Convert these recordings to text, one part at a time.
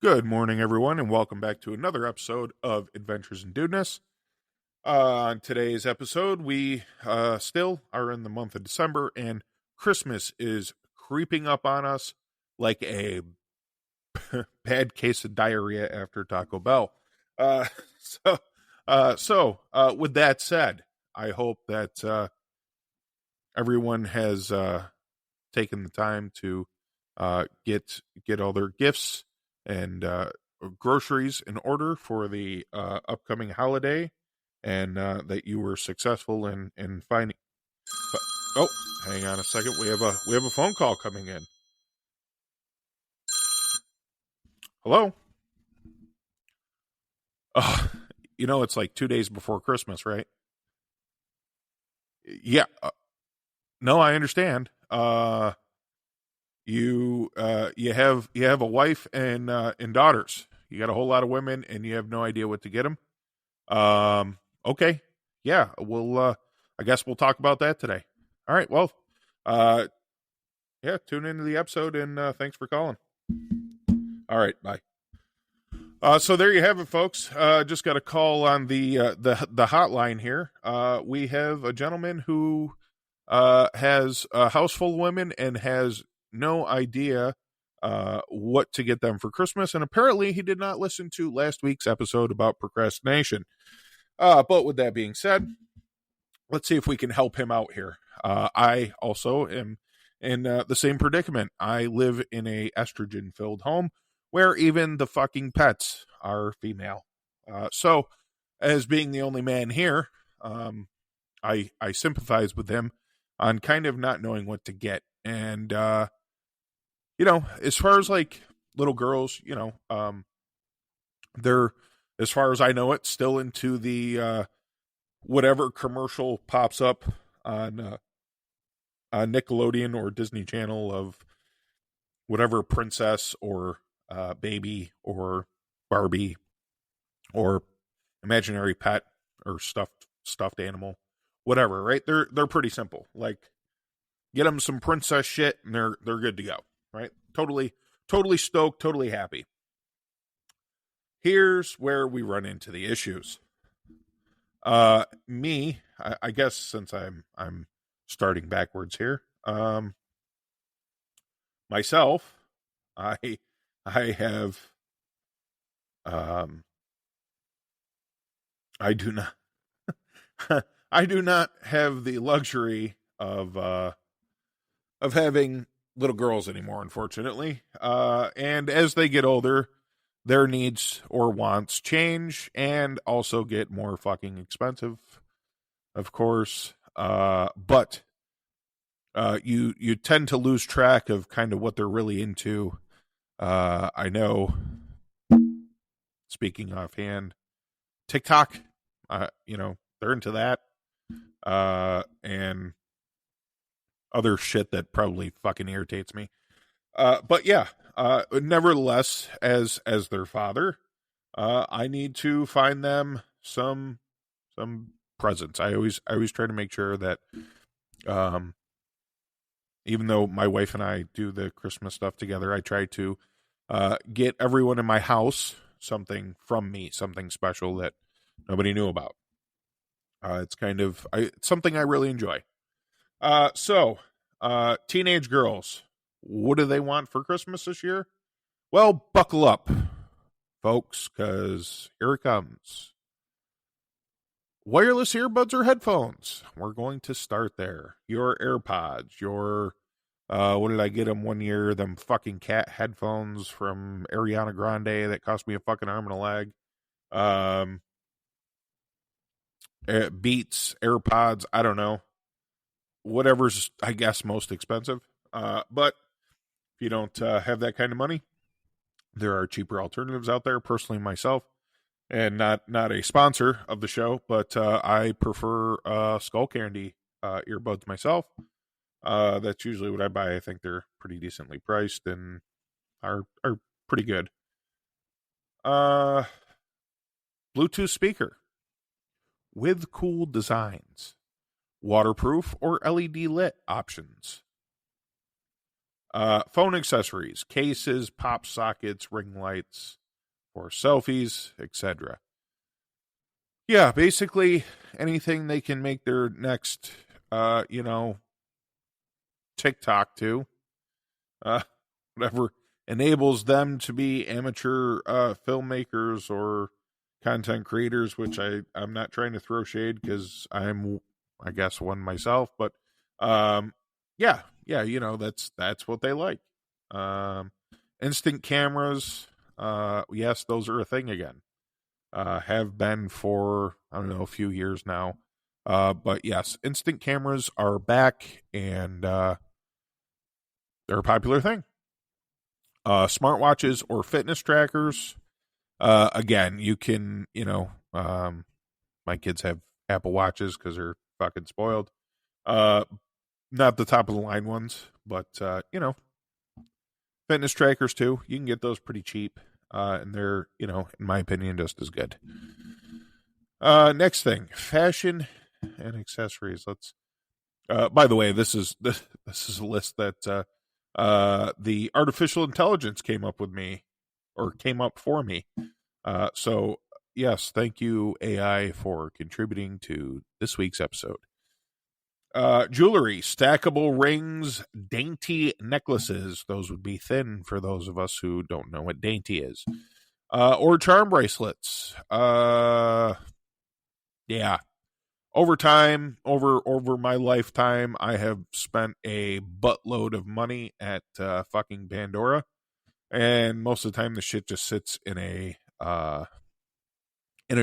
Good morning, everyone, and welcome back to another episode of Adventures in Dudeness. On today's episode, we still are in the month of December, and Christmas is creeping up on us like a bad case of diarrhea after Taco Bell. Uh, with that said, I hope that everyone has taken the time to get all their gifts and groceries in order for the upcoming holiday, and that you were successful in finding. Oh, hang on a second. We have a phone call coming in. Hello. Oh, it's like 2 days before Christmas, right? Yeah. No, I understand. You have a wife and daughters. You got a whole lot of women, and you have no idea what to get them. Okay. Yeah, I guess we'll talk about that today. All right. Well, uh, yeah, tune into the episode, and thanks for calling. All right. Bye. So there you have it, folks. Just got a call on the hotline here. We have a gentleman who has a house full of women and has no idea what to get them for Christmas, and apparently he did not listen to last week's episode about procrastination. But with that being said, let's see if we can help him out here. I also am in the same predicament. I live in a estrogen filled home where even the fucking pets are female. So, as being the only man here, I sympathize with him on kind of not knowing what to get. And as far as like little girls, they're, as far as I know it, still into the whatever commercial pops up on Nickelodeon or Disney Channel of whatever princess or baby or Barbie or imaginary pet or stuffed animal, whatever. Right? They're pretty simple. Like, get them some princess shit, and they're good to go. Right? Totally stoked, totally happy. Here's where we run into the issues. I guess since I'm starting backwards here. Myself, I have I do not I do not have the luxury of having little girls anymore, unfortunately. And as they get older, their needs or wants change and also get more fucking expensive, of course. But you tend to lose track of kind of what they're really into. I know, speaking offhand, TikTok, they're into that, and other shit that probably fucking irritates me. But yeah, nevertheless, as their father, I need to find them some presents. I always try to make sure that, um, even though my wife and I do the Christmas stuff together, I try to get everyone in my house something from me, something special that nobody knew about. It's kind of it's something I really enjoy. Teenage girls, what do they want for Christmas this year? Well, buckle up, folks, because here it comes. Wireless earbuds or headphones? We're going to start there. Your AirPods, your what did I get them one year? Them fucking cat headphones from Ariana Grande that cost me a fucking arm and a leg. Um, Beats, AirPods, I don't know. Whatever's, I guess, most expensive. But if you don't have that kind of money, there are cheaper alternatives out there. Personally, myself, and not a sponsor of the show, but I prefer Skull Candy earbuds myself. That's usually what I buy. I think they're pretty decently priced and are pretty good. Uh, Bluetooth speaker with cool designs, waterproof or LED lit options. Phone accessories, cases, pop sockets, ring lights for selfies, etc. Yeah, basically anything they can make their next, you know, TikTok to, uh, whatever enables them to be amateur filmmakers or content creators. Which I'm not trying to throw shade because I'm, I guess, one myself, but um, yeah, you know, that's what they like. Um, instant cameras, yes, those are a thing again. Have been for, I don't know, a few years now. But yes, instant cameras are back, and they're a popular thing. Smartwatches or fitness trackers. Again, you can, you know, my kids have Apple Watches because they're fucking spoiled. Uh, Not the top of the line ones, but you know, fitness trackers too. You can get those pretty cheap, and they're, you know, in my opinion, just as good. Next thing, fashion and accessories. Let's. By the way, this is a list that the artificial intelligence came up with me, or came up for me. So yes, thank you AI for contributing to this week's episode. Jewelry, stackable rings, dainty necklaces. Those would be thin for those of us who don't know what dainty is. Or charm bracelets. Yeah. Over my lifetime, I have spent a buttload of money at fucking Pandora, and most of the time the shit just sits in a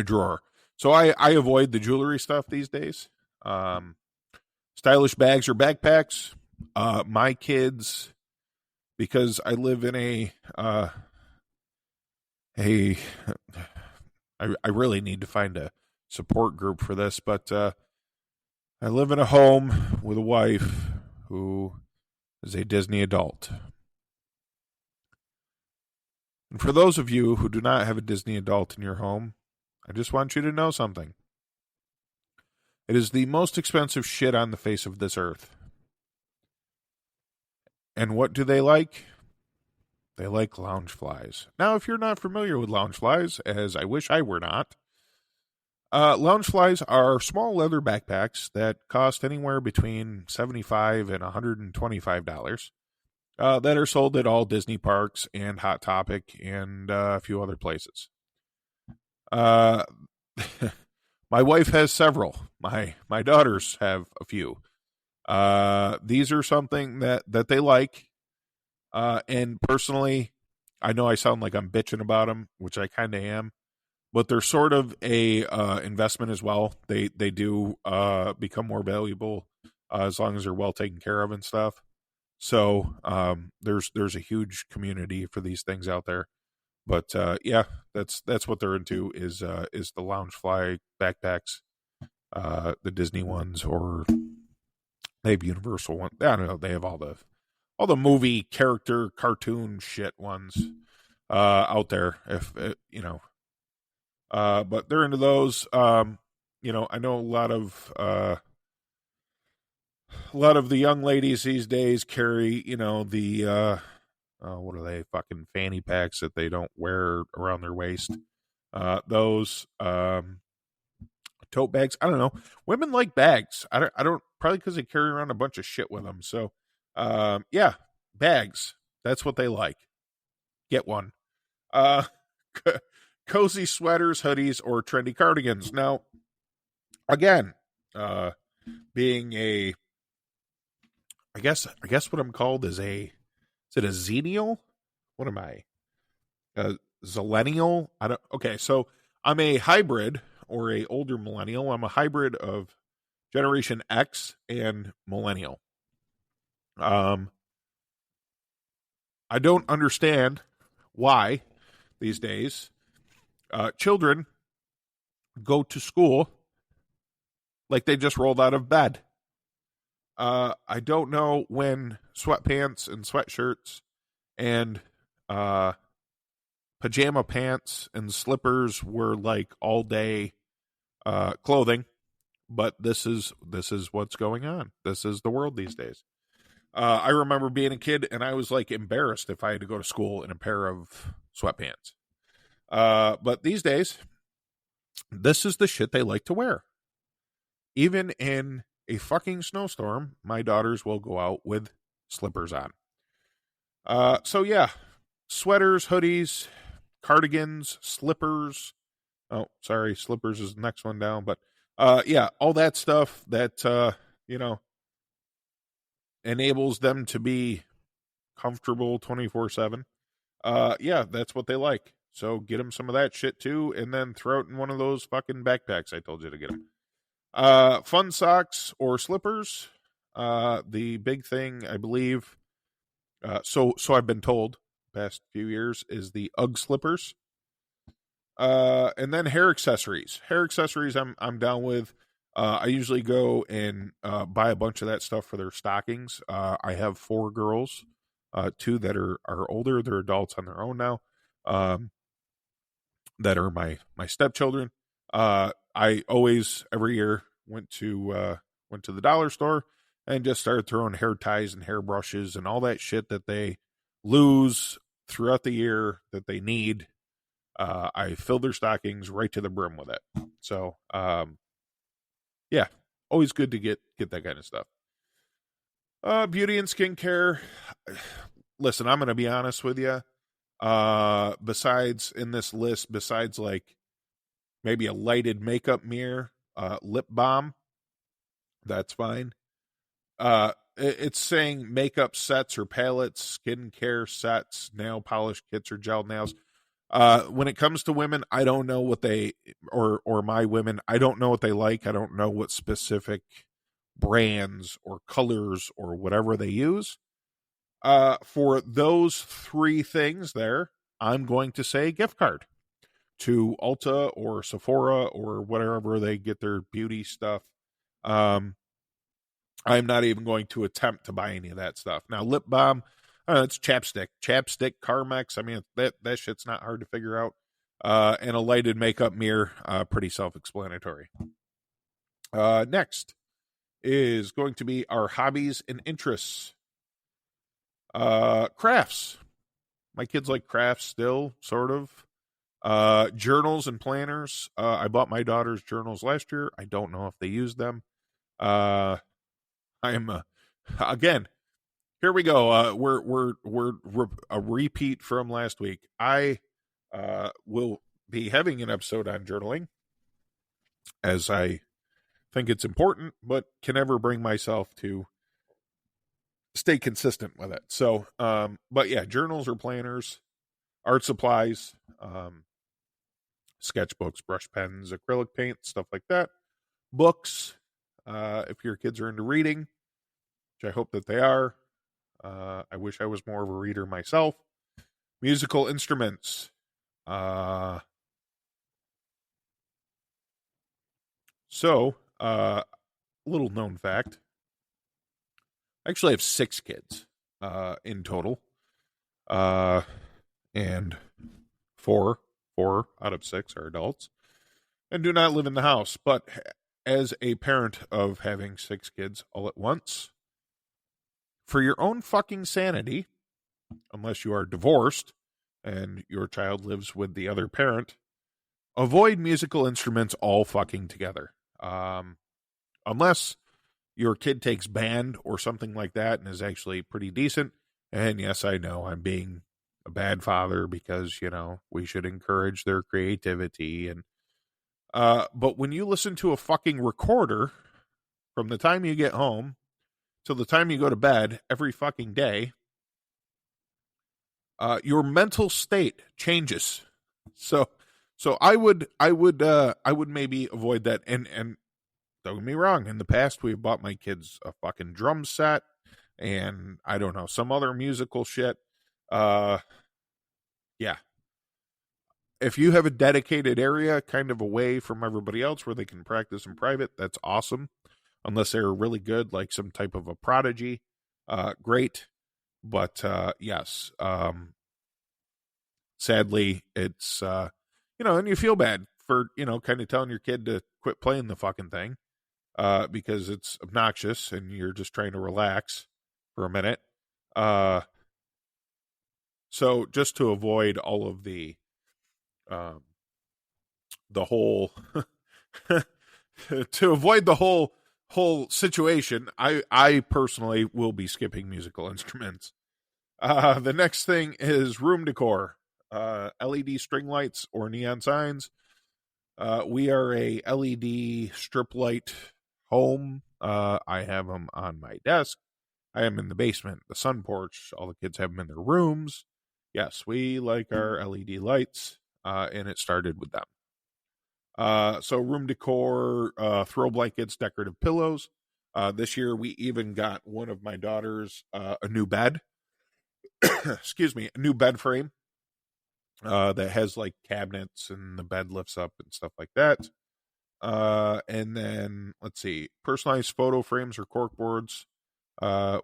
drawer. So I avoid the jewelry stuff these days. Stylish bags or backpacks. My kids, because I live in a I really need to find a support group for this, but I live in a home with a wife who is a Disney adult. And for those of you who do not have a Disney adult in your home, I just want you to know something. It is the most expensive shit on the face of this earth. And what do they like? They like Loungeflies. Now, if you're not familiar with Loungeflies, as I wish I were not, Loungeflies are small leather backpacks that cost anywhere between $75 and $125. That are sold at all Disney parks and Hot Topic and a few other places. Uh, my wife has several. My daughters have a few. These are something that they like. And personally, I know I sound like I'm bitching about them, which I kind of am, but they're sort of a investment as well. They do become more valuable as long as they're well taken care of and stuff. So there's a huge community for these things out there. But yeah, that's what they're into is the Loungefly backpacks, the Disney ones, or they have Universal ones. I don't know. They have all the movie character cartoon shit ones out there. If you know, but they're into those. You know, I know a lot of the young ladies these days carry, you know, the what are they, fucking fanny packs that they don't wear around their waist. Those tote bags. I don't know. Women like bags. I don't probably because they carry around a bunch of shit with them. So, yeah, bags. That's what they like. Get one. Uh, cozy sweaters, hoodies, or trendy cardigans. Now, again, being a, I guess what I'm called is it a Xennial? What am I? Zillennial? I don't. Okay, so I'm a hybrid or a older millennial. I'm a hybrid of Generation X and Millennial. I don't understand why these days children go to school like they just rolled out of bed. I don't know when sweatpants and sweatshirts and pajama pants and slippers were like all day clothing, but this is what's going on. This is the world these days. I remember being a kid and I was like embarrassed if I had to go to school in a pair of sweatpants. But these days, this is the shit they like to wear. Even in a fucking snowstorm, my daughters will go out with slippers on. So yeah, sweaters, hoodies, cardigans, slippers. Oh, sorry, slippers is the next one down. But yeah, all that stuff that you know enables them to be comfortable 24/7. Yeah, that's what they like. So get them some of that shit too, and then throw it in one of those fucking backpacks I told you to get them. Fun socks or slippers. The big thing, I believe, so I've been told, past few years, is the UGG slippers. And then hair accessories. Hair accessories, I'm down with. I usually go and buy a bunch of that stuff for their stockings. I have 4 girls, 2 that are older. They're adults on their own now. That are my stepchildren. I always every year went to the dollar store and just started throwing hair ties and hair brushes and all that shit that they lose throughout the year that they need. I filled their stockings right to the brim with it. So yeah, always good to get that kind of stuff. Beauty and skincare. Listen, I'm going to be honest with you. Besides in this list, besides like maybe a lighted makeup mirror, lip balm, that's fine. It's saying makeup sets or palettes, skincare sets, nail polish kits or gel nails. When it comes to women, I don't know what they or my women, I don't know what they like. I don't know what specific brands or colors or whatever they use. For those 3 things there, I'm going to say gift card to Ulta or Sephora or whatever they get their beauty stuff. I'm not even going to attempt to buy any of that stuff. Now, lip balm, it's chapstick. Chapstick, Carmex. I mean, that shit's not hard to figure out. And a lighted makeup mirror, pretty self-explanatory. Next is going to be our hobbies and interests. Crafts. My kids like crafts still, sort of. Journals and planners. I bought my daughter's journals last year. I don't know if they use them. I'm again. Here we go. We're a repeat from last week. I will be having an episode on journaling, as I think it's important, but can never bring myself to stay consistent with it. So, but yeah, journals or planners, art supplies, sketchbooks, brush pens, acrylic paint, stuff like that. Books, if your kids are into reading, which I hope that they are. I wish I was more of a reader myself. Musical instruments. So, little known fact. I actually have 6 kids in total. And four out of 6 are adults and do not live in the house. But as a parent of having 6 kids all at once, for your own fucking sanity, unless you are divorced and your child lives with the other parent, avoid musical instruments all fucking together. Unless your kid takes band or something like that and is actually pretty decent. And yes, I know I'm being a bad father because, we should encourage their creativity. And but when you listen to a fucking recorder from the time you get home till the time you go to bed every fucking day, your mental state changes. So I would maybe avoid that. And don't get me wrong, in the past we've bought my kids a fucking drum set and I don't know, some other musical shit. Yeah. If you have a dedicated area kind of away from everybody else where they can practice in private, that's awesome. Unless they're really good, like some type of a prodigy, great. But yes, sadly, it's and you feel bad for kind of telling your kid to quit playing the fucking thing because it's obnoxious and you're just trying to relax. for a minute. So just to avoid all of the whole to avoid the whole situation, I personally will be skipping musical instruments. The next thing is room decor. LED string lights or neon signs. We are a LED strip light home. I have them on my desk. I am in the basement, the sun porch. All the kids have them in their rooms. Yes, we like our LED lights, and it started with them. So room decor, throw blankets, decorative pillows. This year we even got one of my daughters a new bed. Excuse me, a new bed frame that has like cabinets and the bed lifts up and stuff like that. And then let's see, personalized photo frames or cork boards,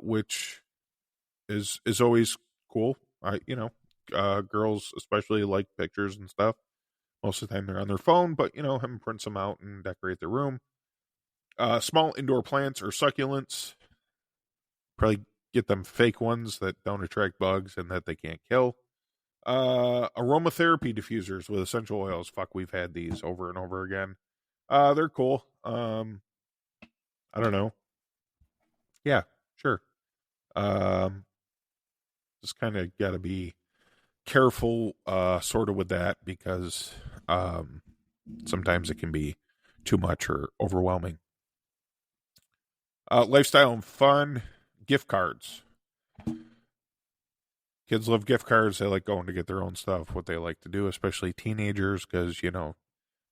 which is always cool. Girls especially like pictures and stuff. Most of the time they're on their phone, but have them print some out and decorate their room. Small indoor plants or succulents. Probably get them fake ones that don't attract bugs and that they can't kill. Aromatherapy diffusers with essential oils. Fuck, we've had these over and over again. They're cool. I don't know. Yeah, sure. Just kind of got to be careful, sort of with that because sometimes it can be too much or overwhelming. Lifestyle and fun, gift cards. Kids love gift cards. They like going to get their own stuff, what they like to do, especially teenagers, because,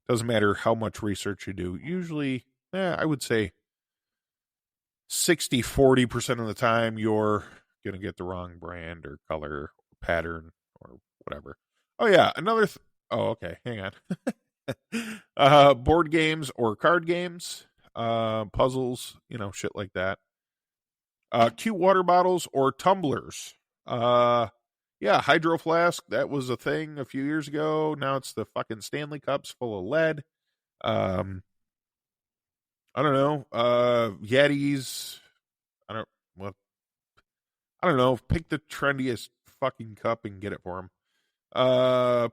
doesn't matter how much research you do. Usually, I would say 60-40% of the time, you're going to get the wrong brand or color or pattern or whatever. Oh, yeah. okay. Hang on. Board games or card games, puzzles, shit like that. Cute water bottles or tumblers. Yeah, Hydro Flask, that was a thing a few years ago. Now it's the fucking Stanley Cups full of lead. I don't know. Yetis. I don't know. Pick the trendiest fucking cup and get it for them.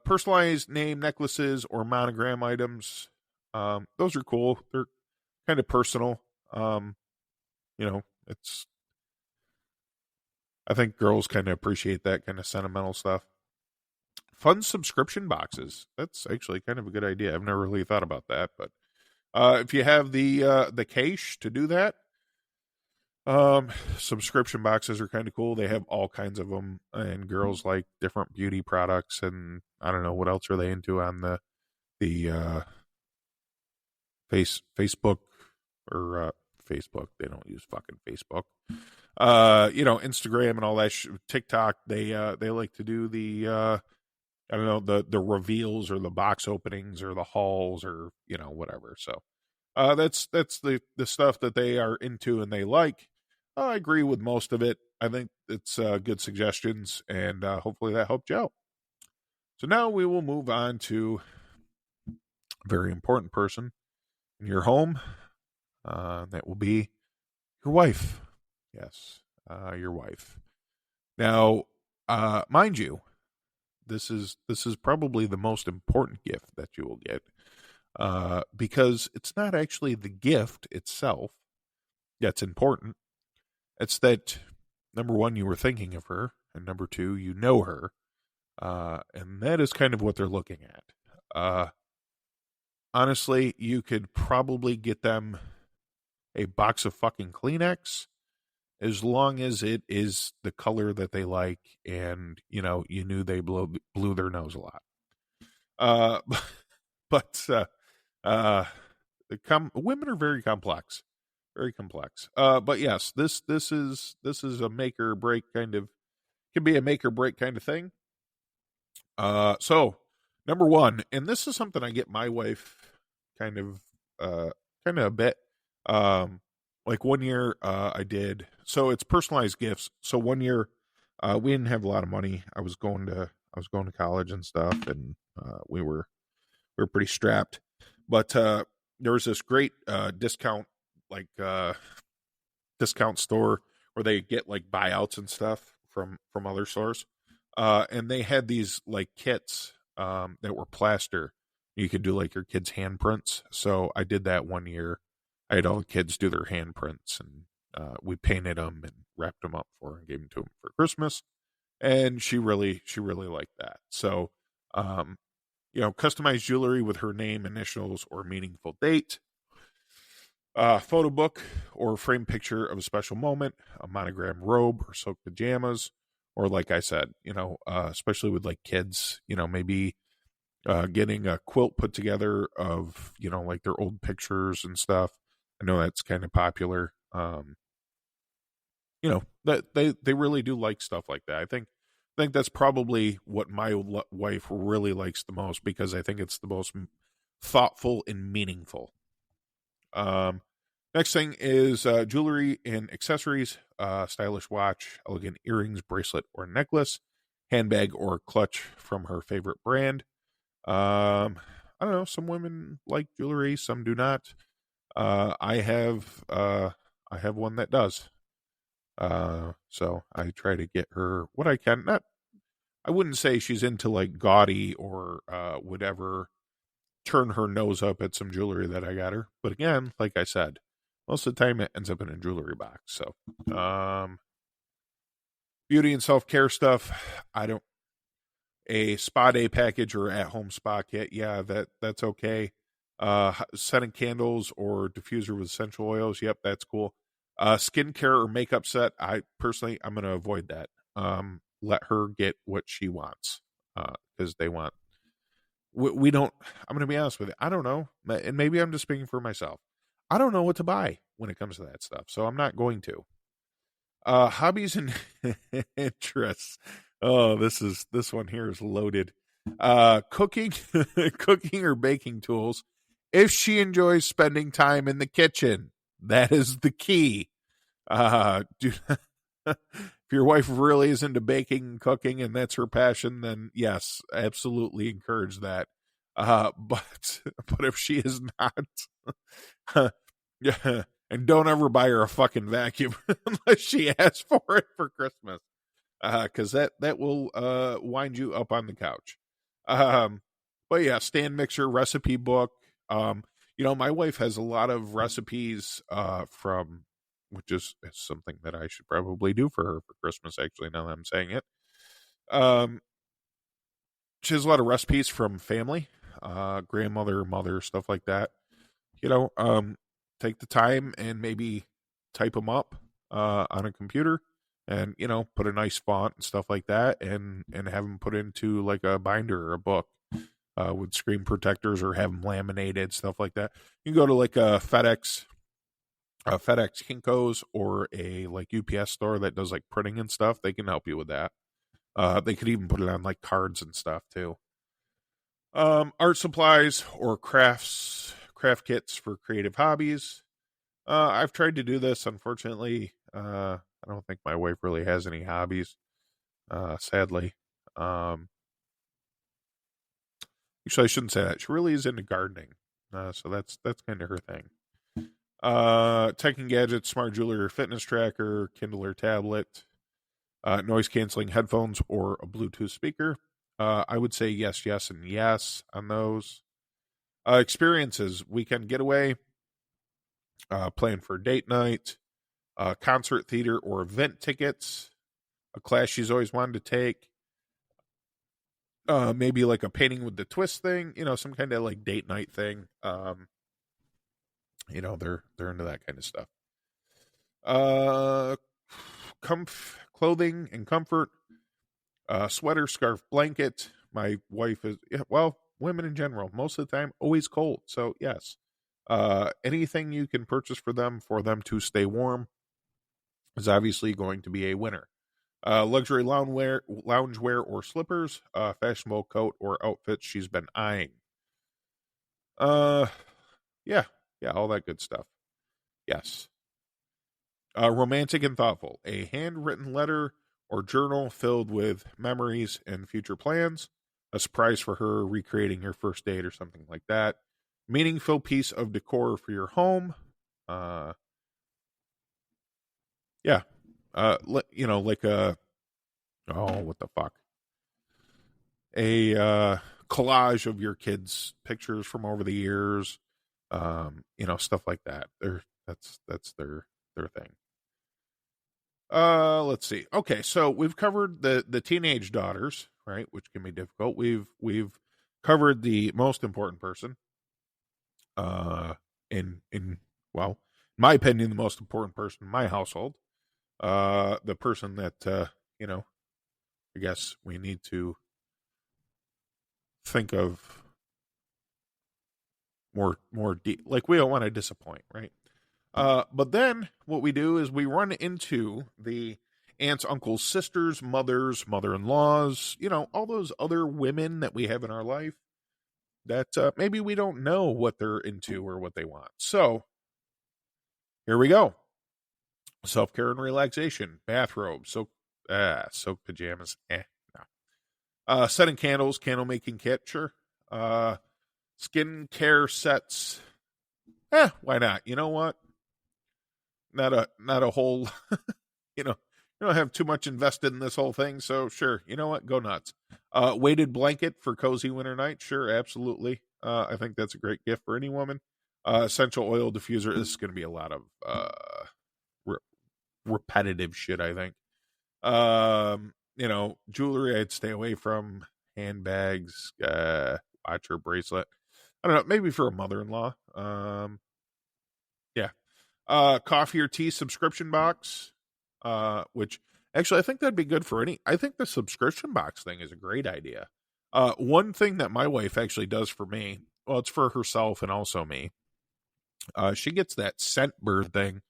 Personalized name necklaces or monogram items. Those are cool. They're kind of personal. It's I think girls kind of appreciate that kind of sentimental stuff. Fun subscription boxes. That's actually kind of a good idea. I've never really thought about that, but if you have the cash to do that, subscription boxes are kind of cool. They have all kinds of them, and girls like different beauty products, and I don't know what else are they into on the Facebook or Facebook. They don't use fucking Facebook. Instagram and all that. TikTok. They like to do the I don't know, the reveals or the box openings or the hauls or whatever. So that's the stuff that they are into and they like. I agree with most of it. I think it's good suggestions, and hopefully that helped you out. So now we will move on to a very important person in your home. That will be your wife. Yes, your wife. Now, mind you, this is probably the most important gift that you will get, because it's not actually the gift itself that's important. It's that, number one, you were thinking of her, and number two, you know her, and that is kind of what they're looking at. Honestly, you could probably get them a box of fucking Kleenex, as long as it is the color that they like, and you knew they blew their nose a lot. But women are very complex, very complex. But yes, this is a make or break kind of, can be a make or break kind of thing. So number one, and this is something I get my wife kind of a bit. Like one year, I did. So it's personalized gifts. So one year, we didn't have a lot of money. I was going to college and stuff, and we were pretty strapped. But there was this great discount store or they get like buyouts and stuff from other stores. And they had these like kits that were plaster. You could do like your kids' handprints. So I did that one year. I had all the kids do their handprints, and we painted them and wrapped them up for her and gave them to them for Christmas. And she really liked that. So, um, customized jewelry with her name, initials, or meaningful date. Photo book or frame picture of a special moment, a monogram robe or silk pajamas, or like I said, especially with like kids, maybe getting a quilt put together of, like their old pictures and stuff. I know that's kind of popular. That they really do like stuff like that. I think that's probably what my wife really likes the most, because I think it's the most thoughtful and meaningful. Um, Next thing is jewelry and accessories, stylish watch, elegant earrings, bracelet, or necklace, handbag or clutch from her favorite brand. I don't know. Some women like jewelry, some do not. I have one that does. So I try to get her what I can. Not, I wouldn't say she's into like gaudy or would ever turn her nose up at some jewelry that I got her. But again, like I said, most of the time it ends up in a jewelry box. So, beauty and self care stuff. I don't a spa day package or at home spa kit. Yeah, that's okay. Setting candles or diffuser with essential oils. Yep, that's cool. Skincare or makeup set. I'm going to avoid that. Let her get what she wants because they want. We don't. I'm going to be honest with you. I don't know, and maybe I'm just speaking for myself. I don't know what to buy when it comes to that stuff, so I'm not going to. Hobbies and interests. Oh, this one here is loaded. Cooking, cooking or baking tools. If she enjoys spending time in the kitchen, that is the key. If your wife really is into baking and cooking and that's her passion, then yes, absolutely encourage that. But if she is not, yeah, and don't ever buy her a fucking vacuum unless she asks for it for Christmas, because that will wind you up on the couch. Um, but yeah, stand mixer, recipe book. My wife has a lot of recipes from, which is something that I should probably do for her for Christmas. Actually, now that I'm saying it, um, she has a lot of recipes from family, grandmother, mother, stuff like that. Take the time and maybe type them up on a computer, and put a nice font and stuff like that, and have them put into like a binder or a book with screen protectors, or have them laminated, stuff like that. You can go to like a FedEx Kinko's, or a like UPS store that does like printing and stuff. They can help you with that. They could even put it on like cards and stuff too. Art supplies or craft kits for creative hobbies. I've tried to do this. Unfortunately, I don't think my wife really has any hobbies. Sadly, actually, I shouldn't say that. She really is into gardening. So that's kind of her thing. Tech and gadgets, smart jewelry or fitness tracker, Kindle or tablet, noise canceling headphones or a Bluetooth speaker. I would say yes, yes, and yes on those. Experiences, weekend getaway, plan for date night, concert, theater, or event tickets, a class she's always wanted to take, maybe like a painting with the twist thing, some kind of like date night thing. They're into that kind of stuff. Clothing and comfort, sweater, scarf, blanket. My wife is, yeah, well, women in general, most of the time, always cold. So yes, anything you can purchase for them to stay warm is obviously going to be a winner. Luxury loungewear or slippers, fashionable coat or outfits she's been eyeing. Uh, yeah, yeah, all that good stuff. Yes. Romantic and thoughtful, a handwritten letter or journal filled with memories and future plans, a surprise for her, recreating her first date or something like that. Meaningful piece of decor for your home. Yeah, like a, oh, what the fuck, a collage of your kids' pictures from over the years, stuff like that. That's their thing. Let's see. Okay, so we've covered the teenage daughters, right, which can be difficult. We've covered the most important person. In well, in my opinion, the most important person in my household. The person that I guess we need to think of more deep. Like, we don't want to disappoint, right? But then what we do is we run into the aunts, uncles, sisters, mothers, mother-in-laws, all those other women that we have in our life that maybe we don't know what they're into or what they want. So here we go. Self-care and relaxation, bathrobe, soak pajamas, no. Setting candles, candle making kit, sure. Skin care sets, why not? You know what? Not a whole, you don't have too much invested in this whole thing, so sure. You know what? Go nuts. Weighted blanket for cozy winter night, sure, absolutely. I think that's a great gift for any woman. Essential oil diffuser. This is going to be a lot of repetitive shit, I think. Jewelry I'd stay away from, handbags, watch or bracelet. I don't know, maybe for a mother-in-law. Yeah. Coffee or tea subscription box, which actually I think that'd be good for I think the subscription box thing is a great idea. One thing that my wife actually does for me, well, it's for herself and also me. She gets that Scentbird thing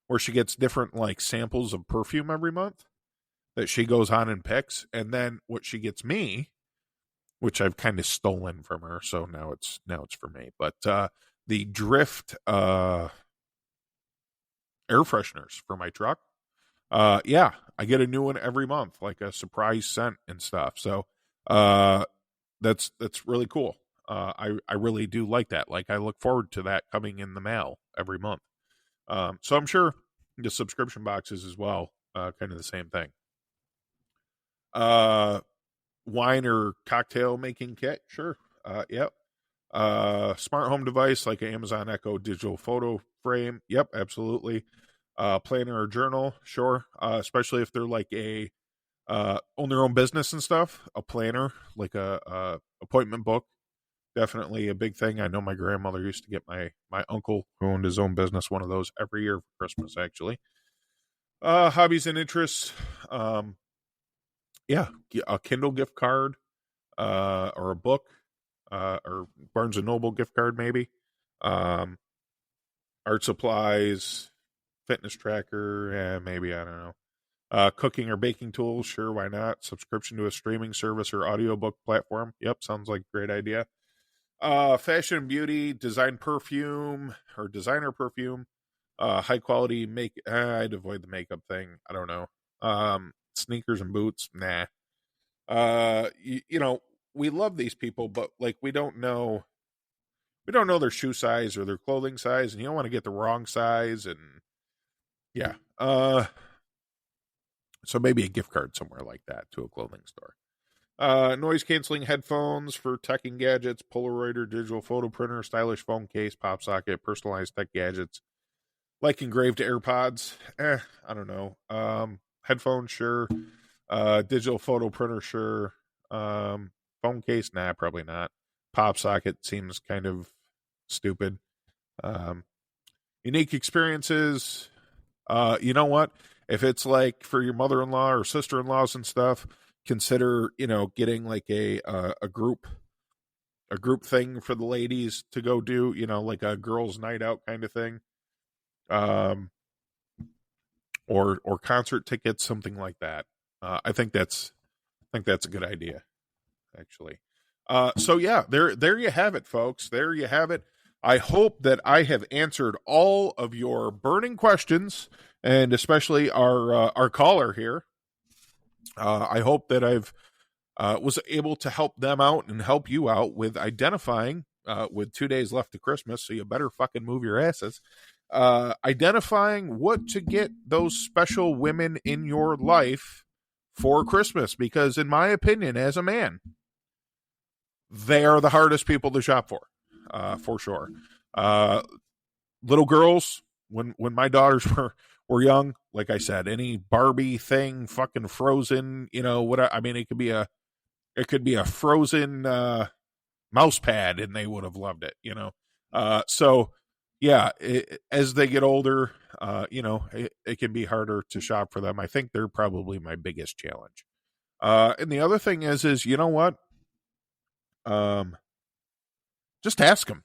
where she gets different like samples of perfume every month that she goes on and picks. And then what she gets me, which I've kind of stolen from her, so now it's for me. But the Drift air fresheners for my truck. I get a new one every month, like a surprise scent and stuff. So that's really cool. I really do like that. Like, I look forward to that coming in the mail every month. So I'm sure the subscription boxes as well, kind of the same thing. Wine or cocktail making kit, sure. Yep. Smart home device like an Amazon Echo digital photo frame, yep, absolutely. Planner or journal, sure. Especially if they're like a own their own business and stuff. A planner, like a appointment book, definitely a big thing. I know my grandmother used to get my uncle, who owned his own business, one of those every year for Christmas, actually. Hobbies and interests, a Kindle gift card, or a book, or Barnes and Noble gift card, maybe. Art supplies, fitness tracker, maybe, I don't know. Cooking or baking tools, sure, why not? Subscription to a streaming service or audiobook platform, yep, sounds like a great idea. Fashion and beauty, design perfume or designer perfume, high quality I'd avoid the makeup thing, I don't know. Sneakers and boots, nah. We love these people, but like we don't know their shoe size or their clothing size, and you don't want to get the wrong size. And yeah, so maybe a gift card somewhere like that to a clothing store. Noise canceling headphones for tech and gadgets, Polaroid or digital photo printer, stylish phone case, pop socket, personalized tech gadgets like engraved AirPods. I don't know. Headphones, sure. Digital photo printer, sure. Phone case, nah, probably not. Pop socket seems kind of stupid. Unique experiences. You know what? If it's like for your mother-in-law or sister-in-laws and stuff, consider getting like a group thing for the ladies to go do. Like a girls' night out kind of thing. Or concert tickets, something like that. I think that's a good idea, actually. So yeah, there you have it, folks. There you have it. I hope that I have answered all of your burning questions, and especially our caller here. I hope that I've was able to help them out and help you out with identifying with 2 days left to Christmas. So you better fucking move your asses. identifying what to get those special women in your life for Christmas, because in my opinion, as a man, they are the hardest people to shop for sure. Little girls, when my daughters were young, like I said, any Barbie thing, fucking Frozen, what I mean, it could be a Frozen mouse pad, and they would have loved it. So yeah, as they get older, it can be harder to shop for them. I think they're probably my biggest challenge. And the other thing is you know what? Just ask them.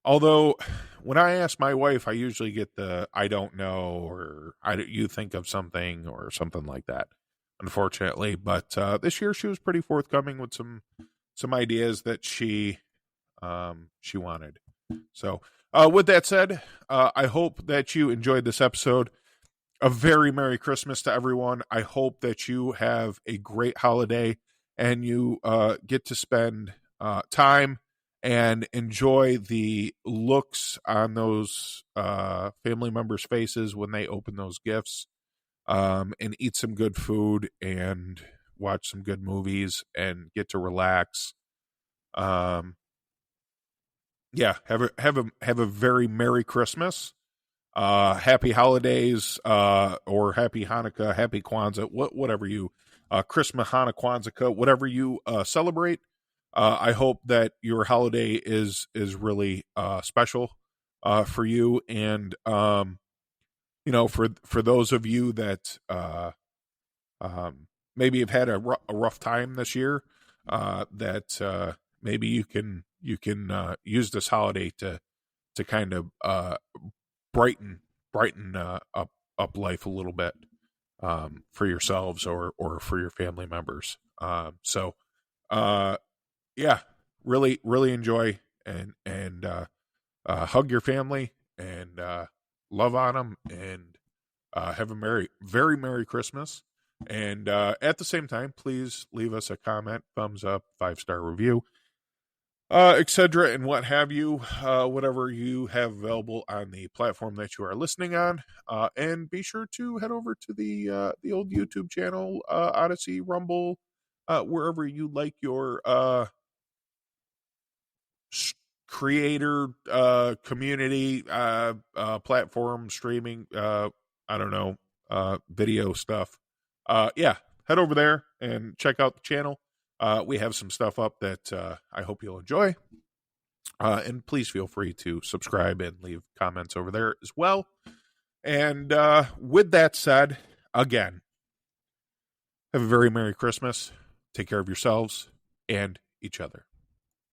Although, when I ask my wife, I usually get the "I don't know" or "You think of something" or something like that. Unfortunately, but this year she was pretty forthcoming with some ideas that she wanted. So, with that said, I hope that you enjoyed this episode. A very Merry Christmas to everyone. I hope that you have a great holiday and you get to spend time and enjoy the looks on those family members' faces when they open those gifts, and eat some good food and watch some good movies and get to relax. Um, yeah, have a very Merry Christmas, happy holidays, or happy Hanukkah, happy Kwanzaa, whatever you, Christmas, Hanukkah, Kwanzaa, whatever you celebrate. I hope that your holiday is really special for you, and for those of you that maybe have had a rough time this year, that maybe you can use this holiday to kind of brighten up life a little bit, for yourselves or for your family members. So yeah, really really enjoy and hug your family and love on them, and have a very Merry Christmas. And at the same time, please leave us a comment, thumbs up, 5-star review, etc., and what have you, whatever you have available on the platform that you are listening on. And be sure to head over to the old YouTube channel, Odyssey, Rumble, wherever you like your creator community platform streaming. I don't know, video stuff. Yeah, head over there and check out the channel. We have some stuff up that I hope you'll enjoy. And please feel free to subscribe and leave comments over there as well. And with that said, again, have a very Merry Christmas. Take care of yourselves and each other.